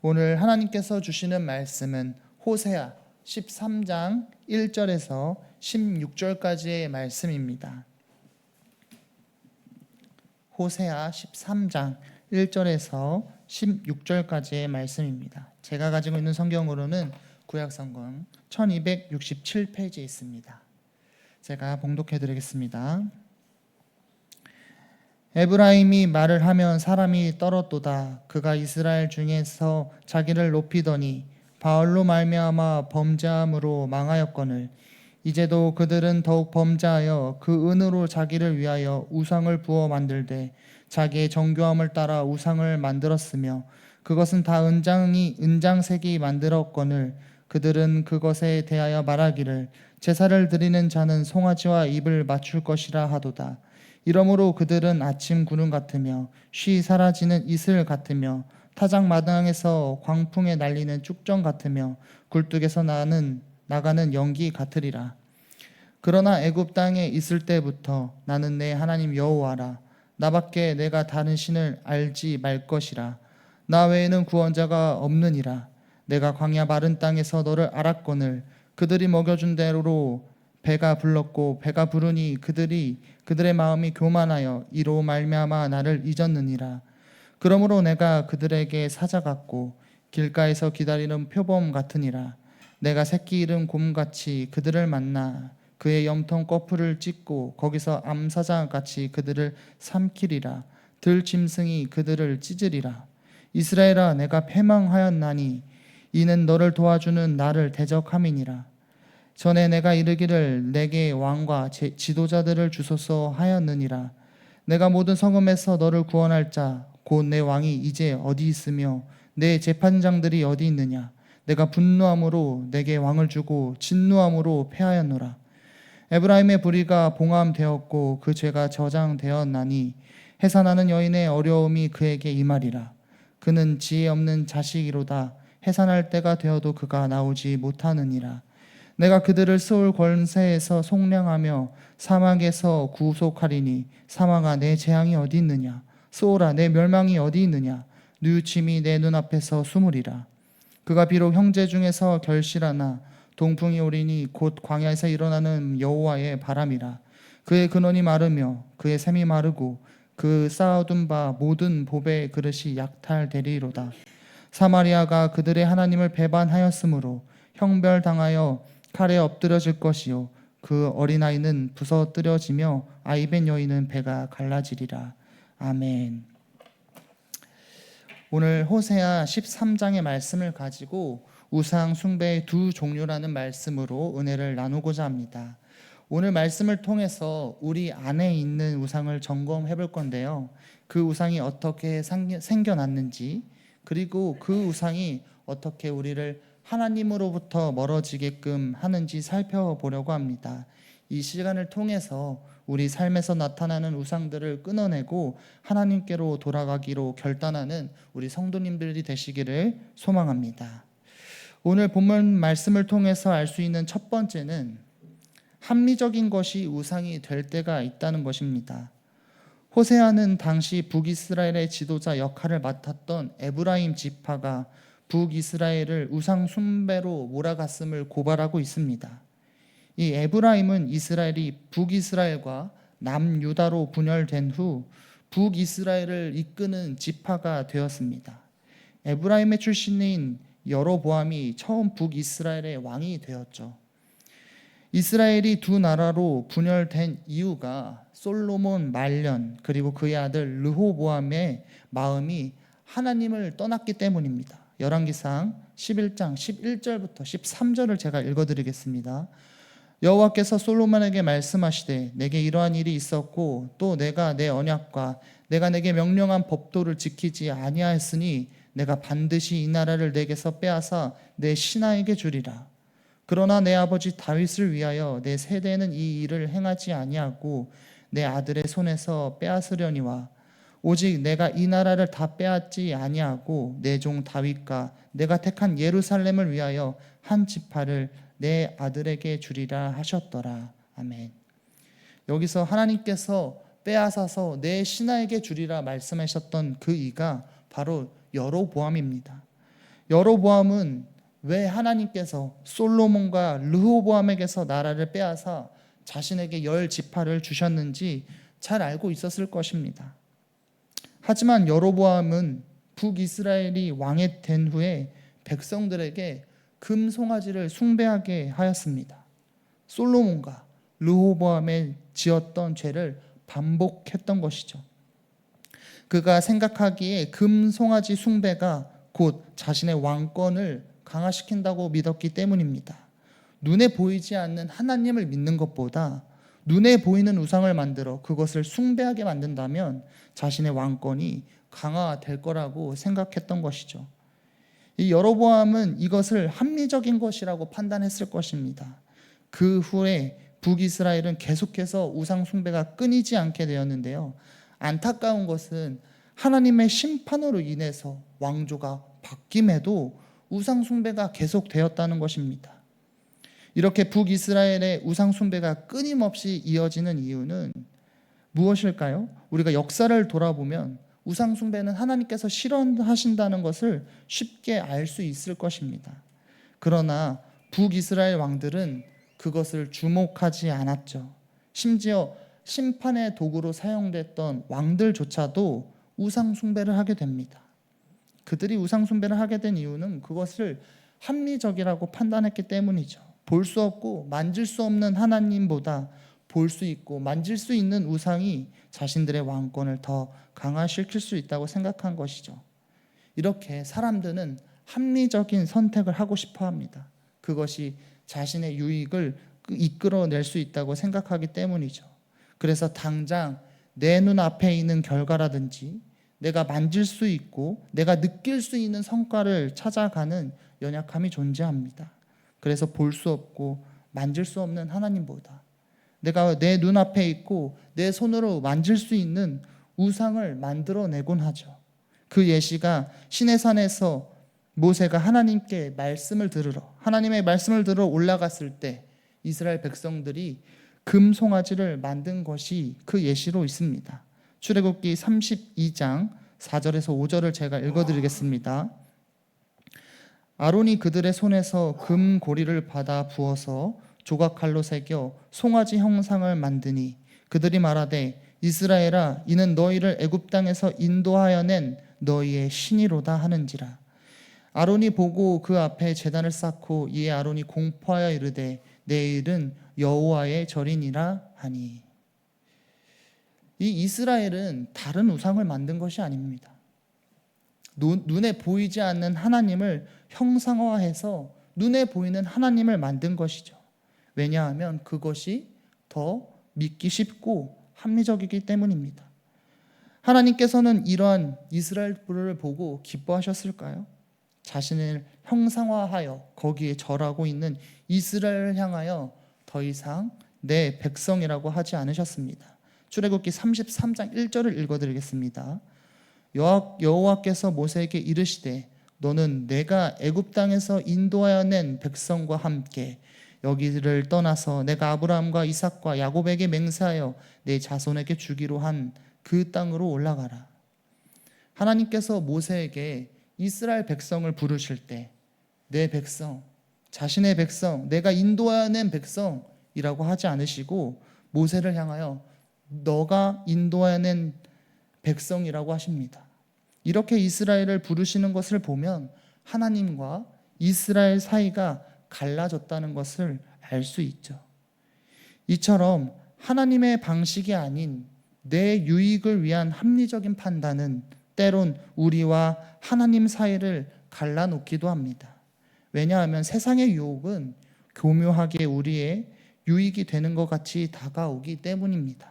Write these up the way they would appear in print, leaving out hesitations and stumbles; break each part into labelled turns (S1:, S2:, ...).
S1: 오늘 하나님께서 주시는 말씀은 호세아 13장 1절에서 16절까지의 말씀입니다. 호세아 13장 1절에서 16절까지의 말씀입니다. 제가 가지고 있는 성경으로는 구약성경 1267페이지에 있습니다. 제가 봉독해 드리겠습니다. 에브라임이 말을 하면 사람이 떨었도다. 그가 이스라엘 중에서 자기를 높이더니 바알로 말미암아 범죄함으로 망하였거늘 이제도 그들은 더욱 범죄하여 그 은으로 자기를 위하여 우상을 부어 만들되 자기의 정교함을 따라 우상을 만들었으며 그것은 다 은장색이 만들었거늘 그들은 그것에 대하여 말하기를 제사를 드리는 자는 송아지와 입을 맞출 것이라 하도다. 이러므로 그들은 아침 구름 같으며 쉬 사라지는 이슬 같으며 타작마당에서 광풍에 날리는 쭉정 같으며 굴뚝에서 나가는 연기 같으리라. 그러나 애굽 땅에 있을 때부터 나는 내 하나님 여호와라. 나밖에 내가 다른 신을 알지 말 것이라. 나 외에는 구원자가 없느니라. 내가 광야 마른 땅에서 너를 알았거늘 그들이 먹여준 대로 배가 불렀고 배가 부르니 그들의 마음이 교만하여 이로 말미암아 나를 잊었느니라. 그러므로 내가 그들에게 사자 같고 길가에서 기다리는 표범 같으니라. 내가 새끼 잃은 곰같이 그들을 만나 그의 염통 꺼풀을 찢고 거기서 암사자같이 그들을 삼키리라. 들짐승이 그들을 찢으리라. 이스라엘아, 내가 패망하였나니 이는 너를 도와주는 나를 대적함이니라. 전에 내가 이르기를 내게 왕과 지도자들을 주소서 하였느니라. 내가 모든 성읍에서 너를 구원할 자 곧 내 왕이 이제 어디 있으며 내 재판장들이 어디 있느냐. 내가 분노함으로 내게 왕을 주고 진노함으로 패하였노라. 에브라임의 불의가 봉함되었고 그 죄가 저장되었나니 해산하는 여인의 어려움이 그에게 임하리라. 그는 지혜 없는 자식이로다. 해산할 때가 되어도 그가 나오지 못하느니라. 내가 그들을 스올 권세에서 속량하며 사막에서 구속하리니 사막아, 내 재앙이 어디 있느냐. 스올아, 내 멸망이 어디 있느냐. 뉘우침이 내 눈앞에서 숨으리라. 그가 비록 형제 중에서 결실하나 동풍이 오리니 곧 광야에서 일어나는 여호와의 바람이라. 그의 근원이 마르며 그의 샘이 마르고 그 쌓아둔 바 모든 보배 그릇이 약탈되리로다. 사마리아가 그들의 하나님을 배반하였으므로 형벌당하여 칼에 엎드려질 것이요 그 어린아이는 부서뜨려지며 아이벤 여인은 배가 갈라지리라. 아멘. 오늘 호세아 13장의 말씀을 가지고 우상 숭배의 두 종류라는 말씀으로 은혜를 나누고자 합니다. 오늘 말씀을 통해서 우리 안에 있는 우상을 점검해 볼 건데요. 그 우상이 어떻게 생겨났는지, 그리고 그 우상이 어떻게 우리를 하나님으로부터 멀어지게끔 하는지 살펴보려고 합니다. 이 시간을 통해서 우리 삶에서 나타나는 우상들을 끊어내고 하나님께로 돌아가기로 결단하는 우리 성도님들이 되시기를 소망합니다. 오늘 본문 말씀을 통해서 알 수 있는 첫 번째는 합리적인 것이 우상이 될 때가 있다는 것입니다. 호세아는 당시 북이스라엘의 지도자 역할을 맡았던 에브라임 지파가 북이스라엘을 우상 숭배로 몰아갔음을 고발하고 있습니다. 이 에브라임은 이스라엘이 북이스라엘과 남유다로 분열된 후 북이스라엘을 이끄는 지파가 되었습니다. 에브라임의 출신인 여로보암이 처음 북이스라엘의 왕이 되었죠. 이스라엘이 두 나라로 분열된 이유가 솔로몬 말년 그리고 그의 아들 르호보암의 마음이 하나님을 떠났기 때문입니다. 열왕기상 11장 11절부터 13절을 제가 읽어드리겠습니다. 여호와께서 솔로몬에게 말씀하시되 내게 이러한 일이 있었고 또 내가 내 언약과 내가 내게 명령한 법도를 지키지 아니하였으니 내가 반드시 이 나라를 내게서 빼앗아 내 신하에게 주리라. 그러나 내 아버지 다윗을 위하여 내 세대는 이 일을 행하지 아니하고 내 아들의 손에서 빼앗으려니와 오직 내가 이 나라를 다 빼앗지 아니하고 내 종 다윗과 내가 택한 예루살렘을 위하여 한 지파를 내 아들에게 주리라 하셨더라. 아멘. 여기서 하나님께서 빼앗아서 내 신하에게 주리라 말씀하셨던 그 이가 바로 여로보암입니다. 여로보암은 왜 하나님께서 솔로몬과 르호보암에게서 나라를 빼앗아 자신에게 10지파를 주셨는지 잘 알고 있었을 것입니다. 하지만 여로보암은 북이스라엘이 왕이 된 후에 백성들에게 금송아지를 숭배하게 하였습니다. 솔로몬과 르호보암에 지었던 죄를 반복했던 것이죠. 그가 생각하기에 금송아지 숭배가 곧 자신의 왕권을 강화시킨다고 믿었기 때문입니다. 눈에 보이지 않는 하나님을 믿는 것보다 눈에 보이는 우상을 만들어 그것을 숭배하게 만든다면 자신의 왕권이 강화될 거라고 생각했던 것이죠. 이 여로보암은 이것을 합리적인 것이라고 판단했을 것입니다. 그 후에 북이스라엘은 계속해서 우상 숭배가 끊이지 않게 되었는데요. 안타까운 것은 하나님의 심판으로 인해서 왕조가 바뀜에도 우상 숭배가 계속되었다는 것입니다. 이렇게 북이스라엘의 우상 숭배가 끊임없이 이어지는 이유는 무엇일까요? 우리가 역사를 돌아보면 우상 숭배는 하나님께서 싫어하신다는 것을 쉽게 알 수 있을 것입니다. 그러나 북이스라엘 왕들은 그것을 주목하지 않았죠. 심지어 심판의 도구로 사용됐던 왕들조차도 우상 숭배를 하게 됩니다. 그들이 우상 숭배를 하게 된 이유는 그것을 합리적이라고 판단했기 때문이죠. 볼 수 없고 만질 수 없는 하나님보다 볼 수 있고 만질 수 있는 우상이 자신들의 왕권을 더 강화시킬 수 있다고 생각한 것이죠. 이렇게 사람들은 합리적인 선택을 하고 싶어 합니다. 그것이 자신의 유익을 이끌어낼 수 있다고 생각하기 때문이죠. 그래서 당장 내 눈앞에 있는 결과라든지 내가 만질 수 있고 내가 느낄 수 있는 성과를 찾아가는 연약함이 존재합니다. 그래서 볼 수 없고 만질 수 없는 하나님보다 내가 내 눈앞에 있고 내 손으로 만질 수 있는 우상을 만들어내곤 하죠. 그 예시가 시내산에서 모세가 하나님의 말씀을 들으러 올라갔을 때 이스라엘 백성들이 금송아지를 만든 것이 그 예시로 있습니다. 출애굽기 32장 4절에서 5절을 제가 읽어드리겠습니다. 아론이 그들의 손에서 금 고리를 받아 부어서 조각칼로 새겨 송아지 형상을 만드니 그들이 말하되 이스라엘아 이는 너희를 애굽 땅에서 인도하여 낸 너희의 신이로다 하는지라. 아론이 보고 그 앞에 제단을 쌓고 이에 아론이 공포하여 이르되 내일은 여호와의 절이니라 하니. 이 이스라엘은 다른 우상을 만든 것이 아닙니다. 눈에 보이지 않는 하나님을 형상화해서 눈에 보이는 하나님을 만든 것이죠. 왜냐하면 그것이 더 믿기 쉽고 합리적이기 때문입니다. 하나님께서는 이러한 이스라엘을 보고 기뻐하셨을까요? 자신을 형상화하여 거기에 절하고 있는 이스라엘을 향하여 더 이상 내 백성이라고 하지 않으셨습니다. 출애굽기 33장 1절을 읽어드리겠습니다. 여호와께서 모세에게 이르시되 너는 내가 애굽 땅에서 인도하여 낸 백성과 함께 여기를 떠나서 내가 아브라함과 이삭과 야곱에게 맹세하여 내 자손에게 주기로 한 그 땅으로 올라가라. 하나님께서 모세에게 이스라엘 백성을 부르실 때 내 백성, 자신의 백성, 내가 인도하여 낸 백성이라고 하지 않으시고 모세를 향하여 너가 인도하여 낸 백성이라고 하십니다. 이렇게 이스라엘을 부르시는 것을 보면 하나님과 이스라엘 사이가 갈라졌다는 것을 알 수 있죠. 이처럼 하나님의 방식이 아닌 내 유익을 위한 합리적인 판단은 때론 우리와 하나님 사이를 갈라놓기도 합니다. 왜냐하면 세상의 유혹은 교묘하게 우리의 유익이 되는 것 같이 다가오기 때문입니다.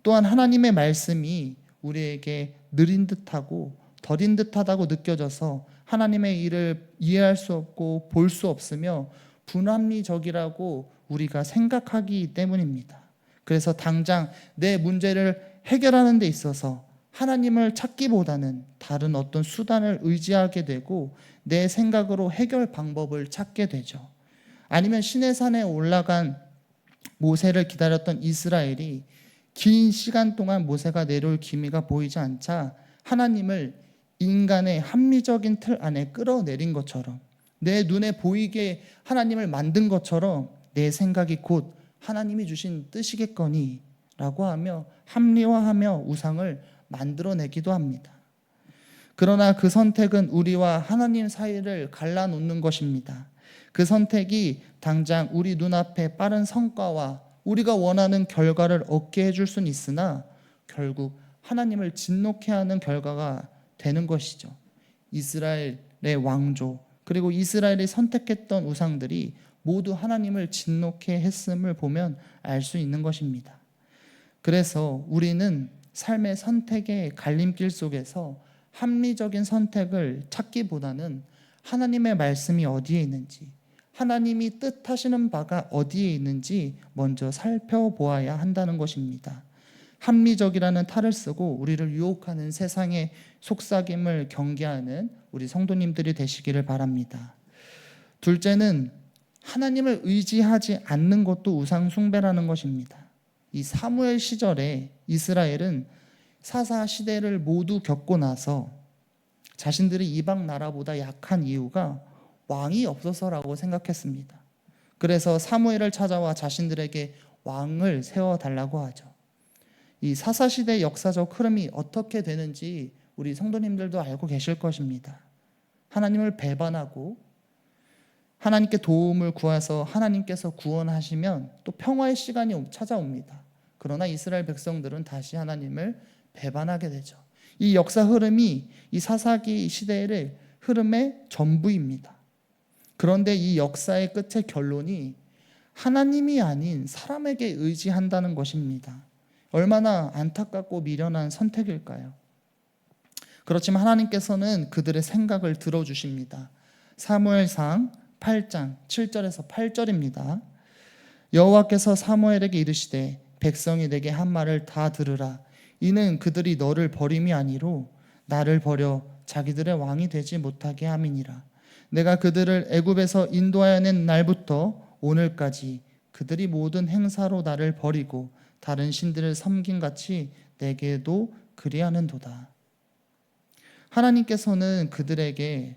S1: 또한 하나님의 말씀이 우리에게 느린 듯하고 더딘 듯하다고 느껴져서 하나님의 일을 이해할 수 없고 볼 수 없으며 불합리적이라고 우리가 생각하기 때문입니다. 그래서 당장 내 문제를 해결하는 데 있어서 하나님을 찾기보다는 다른 어떤 수단을 의지하게 되고 내 생각으로 해결 방법을 찾게 되죠. 아니면 시내산에 올라간 모세를 기다렸던 이스라엘이 긴 시간 동안 모세가 내려올 기미가 보이지 않자 하나님을 인간의 합리적인 틀 안에 끌어내린 것처럼, 내 눈에 보이게 하나님을 만든 것처럼 내 생각이 곧 하나님이 주신 뜻이겠거니 라고 하며 합리화하며 우상을 만들어내기도 합니다. 그러나 그 선택은 우리와 하나님 사이를 갈라놓는 것입니다. 그 선택이 당장 우리 눈앞에 빠른 성과와 우리가 원하는 결과를 얻게 해줄 수는 있으나 결국 하나님을 진노케 하는 결과가 되는 것이죠. 이스라엘의 왕조 그리고 이스라엘이 선택했던 우상들이 모두 하나님을 진노케 했음을 보면 알 수 있는 것입니다. 그래서 우리는 삶의 선택의 갈림길 속에서 합리적인 선택을 찾기보다는 하나님의 말씀이 어디에 있는지, 하나님이 뜻하시는 바가 어디에 있는지 먼저 살펴보아야 한다는 것입니다. 합리적이라는 탈을 쓰고 우리를 유혹하는 세상의 속삭임을 경계하는 우리 성도님들이 되시기를 바랍니다. 둘째는 하나님을 의지하지 않는 것도 우상 숭배라는 것입니다. 이 사무엘 시절에 이스라엘은 사사 시대를 모두 겪고 나서 자신들이 이방 나라보다 약한 이유가 왕이 없어서라고 생각했습니다. 그래서 사무엘을 찾아와 자신들에게 왕을 세워달라고 하죠. 이 사사 시대의 역사적 흐름이 어떻게 되는지 우리 성도님들도 알고 계실 것입니다. 하나님을 배반하고 하나님께 도움을 구해서 하나님께서 구원하시면 또 평화의 시간이 찾아옵니다. 그러나 이스라엘 백성들은 다시 하나님을 배반하게 되죠. 이 역사 흐름이 이 사사기 시대의 흐름의 전부입니다. 그런데 이 역사의 끝의 결론이 하나님이 아닌 사람에게 의지한다는 것입니다. 얼마나 안타깝고 미련한 선택일까요? 그렇지만 하나님께서는 그들의 생각을 들어주십니다. 사무엘상 8장 7절에서 8절입니다. 여호와께서 사무엘에게 이르시되 백성이 내게 한 말을 다 들으라. 이는 그들이 너를 버림이 아니로 나를 버려 자기들의 왕이 되지 못하게 함이니라. 내가 그들을 애굽에서 인도하여 낸 날부터 오늘까지 그들이 모든 행사로 나를 버리고 다른 신들을 섬김같이 내게도 그리하는도다. 하나님께서는 그들에게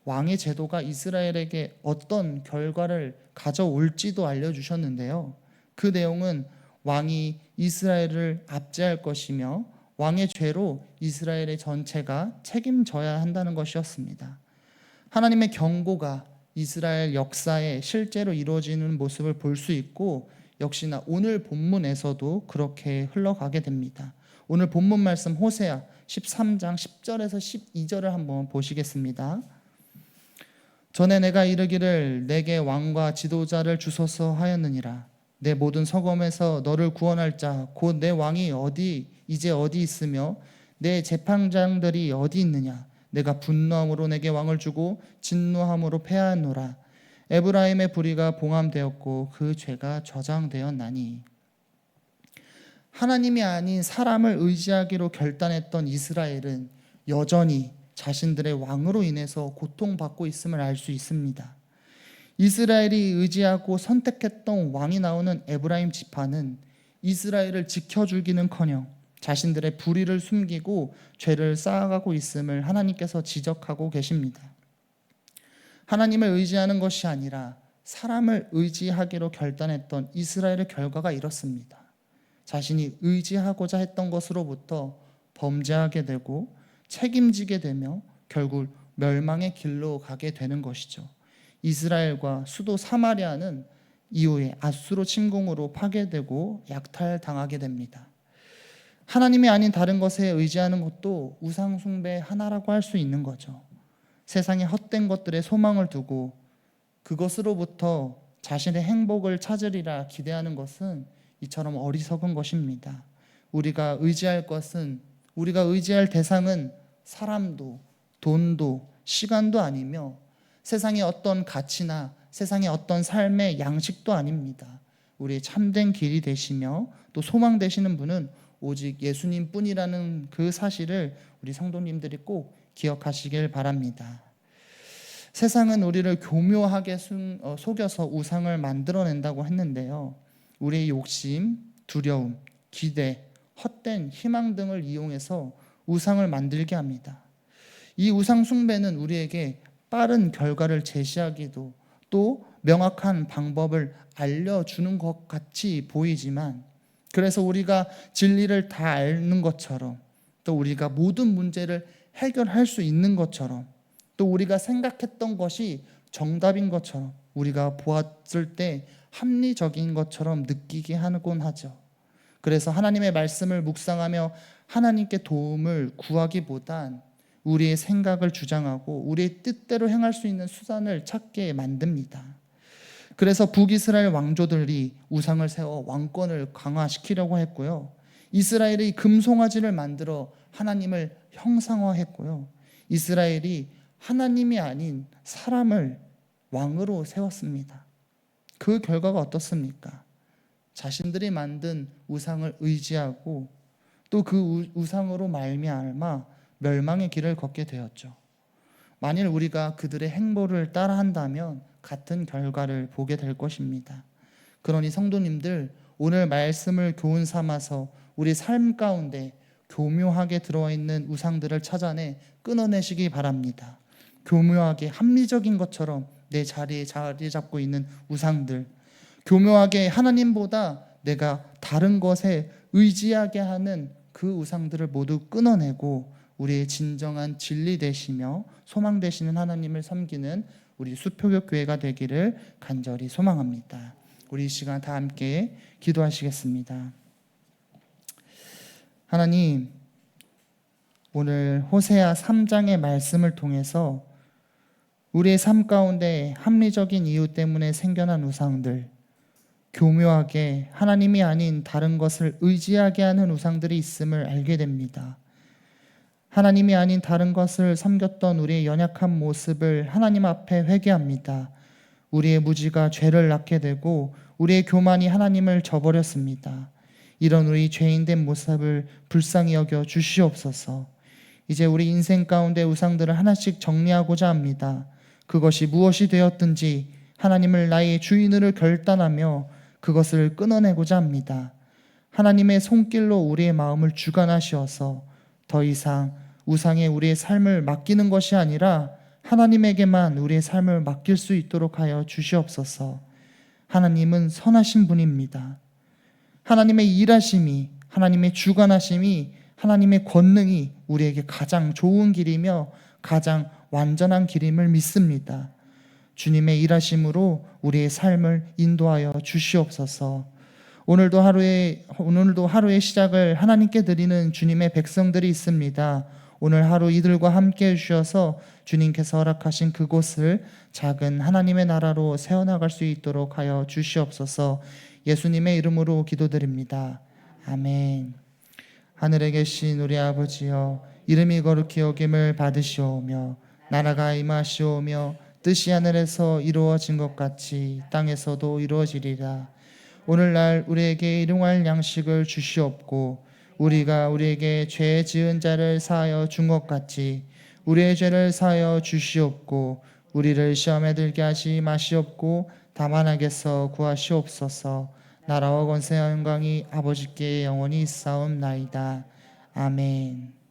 S1: 왕의 제도가 이스라엘에게 어떤 결과를 가져올지도 알려주셨는데요. 그 내용은 왕이 이스라엘을 압제할 것이며 왕의 죄로 이스라엘의 전체가 책임져야 한다는 것이었습니다. 하나님의 경고가 이스라엘 역사에 실제로 이루어지는 모습을 볼 수 있고 역시나 오늘 본문에서도 그렇게 흘러가게 됩니다. 오늘 본문 말씀 호세아 13장 10절에서 12절을 한번 보시겠습니다. 전에 내가 이르기를 내게 왕과 지도자를 주소서 하였느니라. 내 모든 서검에서 너를 구원할 자 곧 내 왕이 이제 어디 있으며 내 재판장들이 어디 있느냐. 내가 분노함으로 내게 왕을 주고 진노함으로 패하노라. 에브라임의 불의가 봉함되었고 그 죄가 저장되었나니. 하나님이 아닌 사람을 의지하기로 결단했던 이스라엘은 여전히 자신들의 왕으로 인해서 고통받고 있음을 알 수 있습니다. 이스라엘이 의지하고 선택했던 왕이 나오는 에브라임 지파는 이스라엘을 지켜주기는커녕 자신들의 불의를 숨기고 죄를 쌓아가고 있음을 하나님께서 지적하고 계십니다. 하나님을 의지하는 것이 아니라 사람을 의지하기로 결단했던 이스라엘의 결과가 이렇습니다. 자신이 의지하고자 했던 것으로부터 범죄하게 되고 책임지게 되며 결국 멸망의 길로 가게 되는 것이죠. 이스라엘과 수도 사마리아는 이후에 아수르 침공으로 파괴되고 약탈당하게 됩니다. 하나님이 아닌 다른 것에 의지하는 것도 우상 숭배의 하나라고 할 수 있는 거죠. 세상의 헛된 것들에 소망을 두고 그것으로부터 자신의 행복을 찾으리라 기대하는 것은 이처럼 어리석은 것입니다. 우리가 의지할 대상은 사람도 돈도 시간도 아니며 세상의 어떤 가치나 세상의 어떤 삶의 양식도 아닙니다. 우리의 참된 길이 되시며 또 소망 되시는 분은 오직 예수님 뿐이라는 그 사실을 우리 성도님들이 꼭 기억하시길 바랍니다. 세상은 우리를 교묘하게 속여서 우상을 만들어낸다고 했는데요. 우리의 욕심, 두려움, 기대, 헛된 희망 등을 이용해서 우상을 만들게 합니다. 이 우상 숭배는 우리에게 빠른 결과를 제시하기도 또 명확한 방법을 알려주는 것 같이 보이지만, 그래서 우리가 진리를 다 아는 것처럼, 또 우리가 모든 문제를 해결할 수 있는 것처럼, 또 우리가 생각했던 것이 정답인 것처럼, 우리가 보았을 때 합리적인 것처럼 느끼게 하곤 하죠. 그래서 하나님의 말씀을 묵상하며 하나님께 도움을 구하기보단 우리의 생각을 주장하고 우리의 뜻대로 행할 수 있는 수단을 찾게 만듭니다. 그래서 북이스라엘 왕조들이 우상을 세워 왕권을 강화시키려고 했고요. 이스라엘이 금송아지를 만들어 하나님을 형상화했고요. 이스라엘이 하나님이 아닌 사람을 왕으로 세웠습니다. 그 결과가 어떻습니까? 자신들이 만든 우상을 의지하고 또 그 우상으로 말미암아 멸망의 길을 걷게 되었죠. 만일 우리가 그들의 행보를 따라한다면 같은 결과를 보게 될 것입니다. 그러니 성도님들, 오늘 말씀을 교훈 삼아서 우리 삶 가운데 교묘하게 들어와 있는 우상들을 찾아내 끊어내시기 바랍니다. 교묘하게 합리적인 것처럼 내 자리에 자리 잡고 있는 우상들, 교묘하게 하나님보다 내가 다른 것에 의지하게 하는 그 우상들을 모두 끊어내고 우리의 진정한 진리 되시며 소망 되시는 하나님을 섬기는 우리 수표교 교회가 되기를 간절히 소망합니다. 우리 이 시간 다 함께 기도하시겠습니다. 하나님, 오늘 호세아 3장의 말씀을 통해서 우리의 삶 가운데 합리적인 이유 때문에 생겨난 우상들, 교묘하게 하나님이 아닌 다른 것을 의지하게 하는 우상들이 있음을 알게 됩니다. 하나님이 아닌 다른 것을 섬겼던 우리의 연약한 모습을 하나님 앞에 회개합니다. 우리의 무지가 죄를 낳게 되고 우리의 교만이 하나님을 저버렸습니다. 이런 우리 죄인된 모습을 불쌍히 여겨 주시옵소서. 이제 우리 인생 가운데 우상들을 하나씩 정리하고자 합니다. 그것이 무엇이 되었든지 하나님을 나의 주인으로 결단하며 그것을 끊어내고자 합니다. 하나님의 손길로 우리의 마음을 주관하시어서 더 이상 우상에 우리의 삶을 맡기는 것이 아니라 하나님에게만 우리의 삶을 맡길 수 있도록 하여 주시옵소서. 하나님은 선하신 분입니다. 하나님의 일하심이, 하나님의 주관하심이, 하나님의 권능이 우리에게 가장 좋은 길이며 가장 완전한 길임을 믿습니다. 주님의 일하심으로 우리의 삶을 인도하여 주시옵소서. 오늘도 하루의 시작을 하나님께 드리는 주님의 백성들이 있습니다. 오늘 하루 이들과 함께 해주셔서 주님께서 허락하신 그곳을 작은 하나님의 나라로 세워나갈 수 있도록 하여 주시옵소서. 예수님의 이름으로 기도드립니다. 아멘. 하늘에 계신 우리 아버지여, 이름이 거룩히 여김을 받으시오며 나라가 임하시오며 뜻이 하늘에서 이루어진 것 같이 땅에서도 이루어지리라. 오늘날 우리에게 일용할 양식을 주시옵고 우리가 우리에게 죄 지은 자를 사하여 준 것 같이 우리의 죄를 사하여 주시옵고 우리를 시험에 들게 하시 마시옵고 다만 악에서 구하시옵소서. 나라와 권세와 영광이 아버지께 영원히 있사옵나이다. 아멘.